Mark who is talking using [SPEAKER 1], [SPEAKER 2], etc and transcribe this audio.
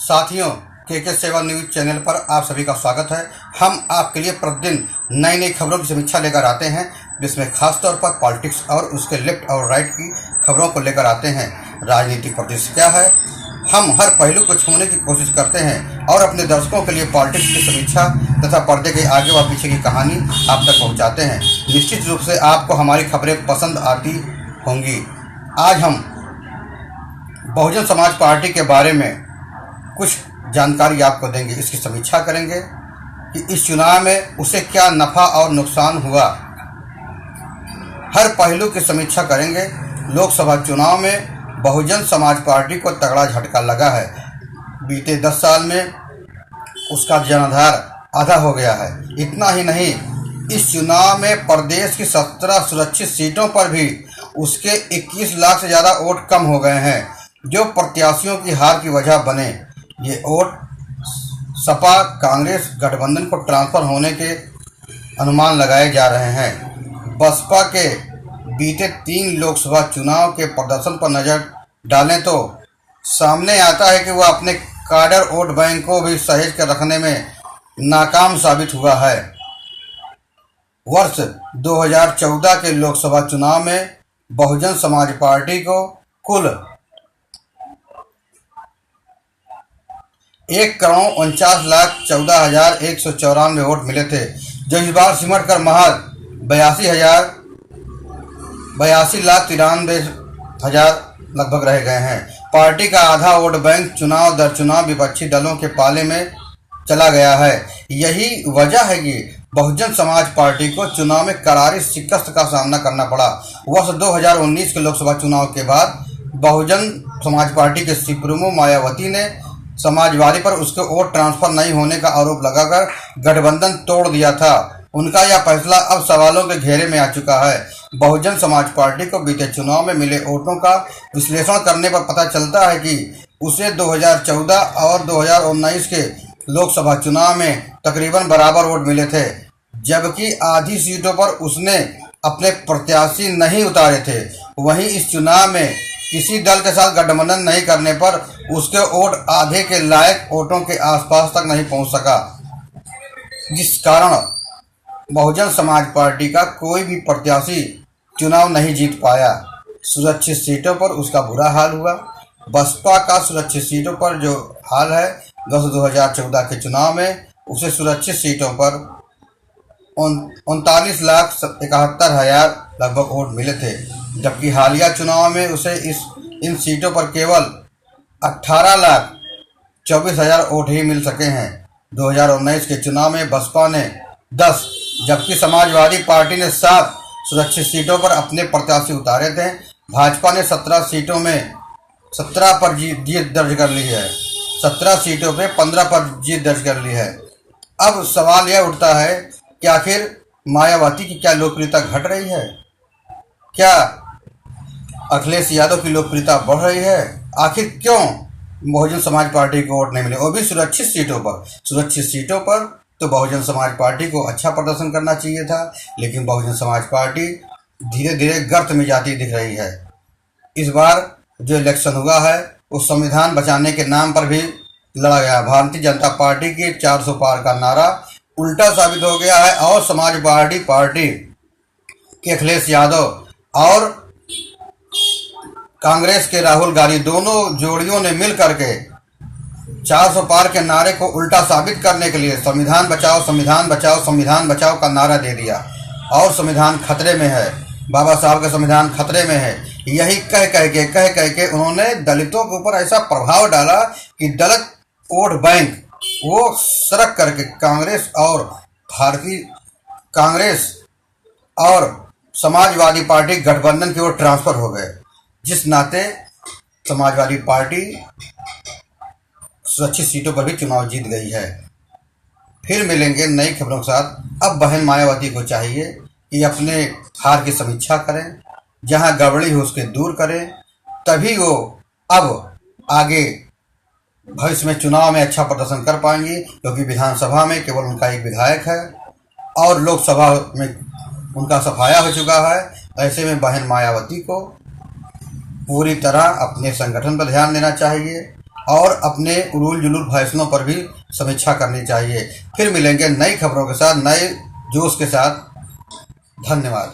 [SPEAKER 1] साथियों, के सेवा न्यूज चैनल पर आप सभी का स्वागत है। हम आपके लिए प्रतिदिन नई नई खबरों की समीक्षा लेकर आते हैं, जिसमें खासतौर पर पॉलिटिक्स और उसके लेफ्ट और राइट की खबरों को लेकर आते हैं। राजनीतिक परिदृश्य क्या है, हम हर पहलू को छूने की कोशिश करते हैं और अपने दर्शकों के लिए पॉलिटिक्स की समीक्षा तथा पर्दे के आगे व पीछे की कहानी आप तक पहुँचाते हैं। निश्चित रूप से आपको हमारी खबरें पसंद आती होंगी। आज हम बहुजन समाज पार्टी के बारे में कुछ जानकारी आपको देंगे, इसकी समीक्षा करेंगे कि इस चुनाव में उसे क्या नफ़ा और नुकसान हुआ। हर पहलू की समीक्षा करेंगे। लोकसभा चुनाव में बहुजन समाज पार्टी को तगड़ा झटका लगा है। बीते 10 साल में उसका जनाधार आधा हो गया है। इतना ही नहीं, इस चुनाव में प्रदेश की 17 सुरक्षित सीटों पर भी उसके 21 लाख से ज़्यादा वोट कम हो गए हैं, जो प्रत्याशियों की हार की वजह बने। ये वोट सपा कांग्रेस गठबंधन को ट्रांसफर होने के अनुमान लगाए जा रहे हैं। बसपा के बीते 3 लोकसभा चुनाव के प्रदर्शन पर नज़र डालें तो सामने आता है कि वह अपने काडर वोट बैंक को भी सहेज कर रखने में नाकाम साबित हुआ है। वर्ष 2014 के लोकसभा चुनाव में बहुजन समाज पार्टी को कुल 1,49,14,194 वोट मिले थे, जो इस बार सिमट कर महज 82,93,000 लगभग रह गए हैं। पार्टी का आधा वोट बैंक चुनाव दर चुनाव विपक्षी दलों के पाले में चला गया है। यही वजह है कि बहुजन समाज पार्टी को चुनाव में करारी शिकस्त का सामना करना पड़ा। वर्ष 2019 के लोकसभा चुनाव के बाद बहुजन समाज पार्टी के सुप्रीमो मायावती ने समाजवादी पर उसके वोट ट्रांसफर नहीं होने का आरोप लगाकर गठबंधन तोड़ दिया था। उनका यह फैसला अब सवालों के घेरे में आ चुका है। बहुजन समाज पार्टी को बीते चुनाव में मिले वोटों का विश्लेषण करने पर पता चलता है कि उसे 2014 और 2019 के लोकसभा चुनाव में तकरीबन बराबर वोट मिले थे, जबकि आधी सीटों पर उसने अपने प्रत्याशी नहीं उतारे थे। वहीं इस चुनाव में किसी दल के साथ गठबंधन नहीं करने पर उसके वोट आधे के लायक वोटों के आसपास तक नहीं पहुंच सका, जिस कारण बहुजन समाज पार्टी का कोई भी प्रत्याशी चुनाव नहीं जीत पाया। सुरक्षित सीटों पर उसका बुरा हाल हुआ। बसपा का सुरक्षित सीटों पर जो हाल है, 2014 के चुनाव में उसे सुरक्षित सीटों पर 39,71,000 लगभग वोट मिले थे, जबकि हालिया चुनाव में उसे इन सीटों पर केवल 18,24,000 वोट ही मिल सके हैं। 2019 के चुनाव में बसपा ने 10 जबकि समाजवादी पार्टी ने 7 सुरक्षित सीटों पर अपने प्रत्याशी उतारे थे। भाजपा ने 17 सीटों में 17 पर जीत दर्ज कर ली है। 17 सीटों पे 15 पर जीत दर्ज कर ली है। अब सवाल यह उठता है कि आखिर मायावती की क्या लोकप्रियता घट रही है? क्या अखिलेश यादव की लोकप्रियता बढ़ रही है? आखिर क्यों बहुजन समाज पार्टी को वोट नहीं मिले, वो भी सुरक्षित सीटों पर? सुरक्षित सीटों पर तो बहुजन समाज पार्टी को अच्छा प्रदर्शन करना चाहिए था, लेकिन बहुजन समाज पार्टी धीरे धीरे गर्त में जाती दिख रही है। इस बार जो इलेक्शन हुआ है वो संविधान बचाने के नाम पर भी लड़ा गया। भारतीय जनता पार्टी के 400 पार का नारा उल्टा साबित हो गया है और समाजवादी पार्टी के अखिलेश यादव और कांग्रेस के राहुल गांधी दोनों जोड़ियों ने मिल करके 400 पार के नारे को उल्टा साबित करने के लिए संविधान बचाओ संविधान बचाओ संविधान बचाओ का नारा दे दिया और संविधान खतरे में है, बाबा साहब का संविधान खतरे में है। यही कह कह के उन्होंने दलितों के ऊपर ऐसा प्रभाव डाला कि दलित वोट बैंक वो सरक करके कांग्रेस और समाजवादी पार्टी गठबंधन की ओर ट्रांसफर हो गए, जिस नाते समाजवादी पार्टी सुरक्षित सीटों पर भी चुनाव जीत गई है। फिर मिलेंगे नई खबरों के साथ। अब बहन मायावती को चाहिए कि अपने हार की समीक्षा करें, जहां गड़बड़ी हो उसके दूर करें, तभी वो अब आगे भविष्य में चुनाव में अच्छा प्रदर्शन कर पाएंगी, क्योंकि विधानसभा में केवल उनका एक विधायक है और लोकसभा में उनका सफाया हो चुका है। ऐसे में बहन मायावती को पूरी तरह अपने संगठन पर ध्यान देना चाहिए, और अपने उलूल जुलूल फैसलों पर भी समीक्षा करनी चाहिए। फिर मिलेंगे नई खबरों के साथ, नए जोश के साथ। धन्यवाद।